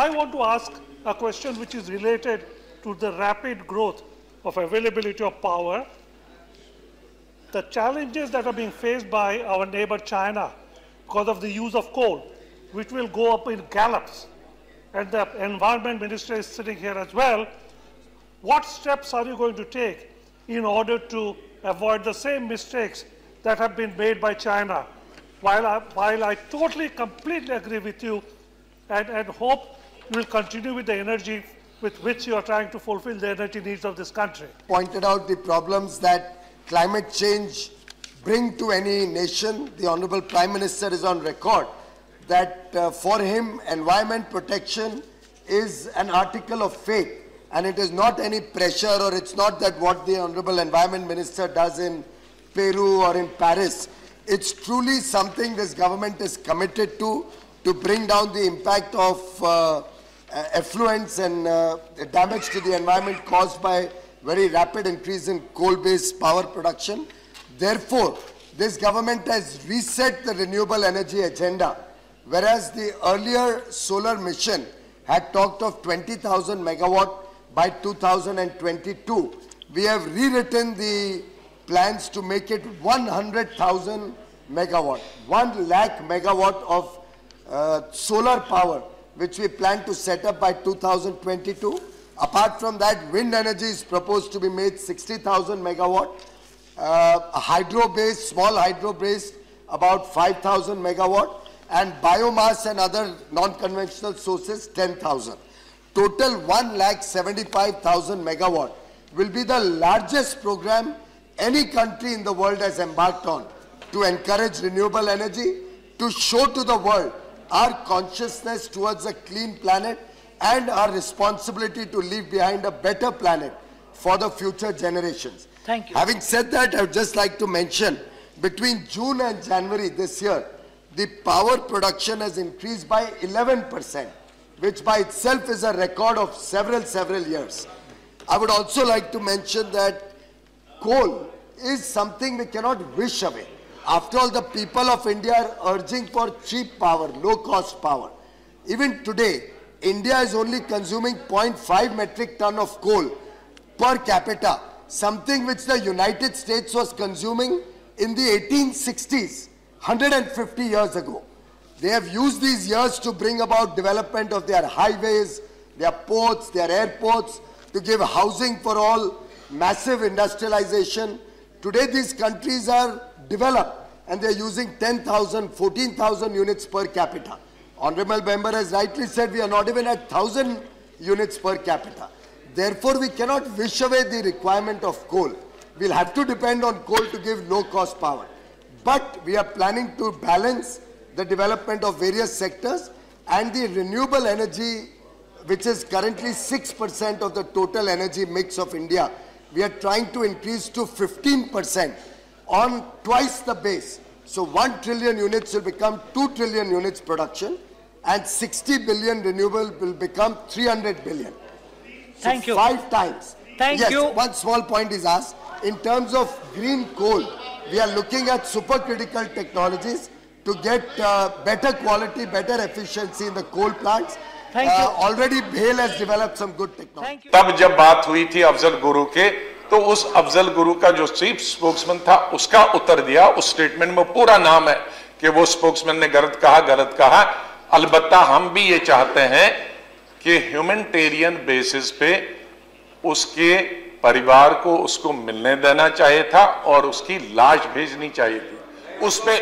I want to ask a question which is related to the rapid growth of availability of power, the challenges that are being faced by our neighbor China because of the use of coal, which will go up in gallops. And the Environment Minister is sitting here as well. What steps are you going to take in order to avoid the same mistakes that have been made by China? While I totally, completely agree with you and hope you will continue with the energy with which you are trying to fulfill the energy needs of this country. Pointed out the problems that climate change bring to any nation. The Honorable Prime Minister is on record that for him, environment protection is an article of faith, and it is not any pressure, or it's not that what the Honorable Environment Minister does in Peru or in Paris. It's truly something this government is committed to bring down the impact of effluents and damage to the environment caused by very rapid increase in coal-based power production. Therefore, this government has reset the renewable energy agenda. Whereas the earlier solar mission had talked of 20,000 megawatt by 2022, we have rewritten the plans to make it 100,000 megawatt, 1 lakh megawatt of solar power, which we plan to set up by 2022. Apart from that, wind energy is proposed to be made 60,000 megawatt, hydro-based, small hydro-based, about 5,000 megawatt, and biomass and other non-conventional sources, 10,000. Total 1,75,000 megawatt will be the largest program any country in the world has embarked on to encourage renewable energy, to show to the world our consciousness towards a clean planet and our responsibility to leave behind a better planet for the future generations. Thank you. Having said that, I would just like to mention, between June and January this year, the power production has increased by 11%, which by itself is a record of several years. I would also like to mention that coal is something we cannot wish away. After all, the people of India are urging for cheap power, low-cost power. Even today, India is only consuming 0.5 metric ton of coal per capita, something which the United States was consuming in the 1860s. 150 years ago. They have used these years to bring about development of their highways, their ports, their airports, to give housing for all, massive industrialization. Today these countries are developed and they are using 10,000, 14,000 units per capita. Honorable Member has rightly said we are not even at 1,000 units per capita. Therefore, we cannot wish away the requirement of coal. We'll have to depend on coal to give low-cost power. But we are planning to balance the development of various sectors, and the renewable energy, which is currently 6% of the total energy mix of India, we are trying to increase to 15% on twice the base. So 1 trillion units will become 2 trillion units production, and 60 billion renewable will become 300 billion. So Thank you. 5 times. Thank yes, you. One small point is asked. In terms of green coal, we are looking at supercritical technologies to get better quality, better efficiency in the coal plants. Thank you. Already BHEL has developed some good technology. Thank you. तब जब बात हुई थी अफजल गुरु के, तो उस अफजल गुरु का जो चीफ स्पोक्समैन था उसका उत्तर दिया। उस स्टेटमेंट में पूरा नाम है कि वो स्पोक्समैन ने गलत कहा। अलबत्ता हम भी ये चाहते हैं कि ह्यूमैनिटेरियन बेसिस पे उसके परिवार को उसको मिलने देना चाहिए था और उसकी लाश भेजनी चाहिए थी। उस पे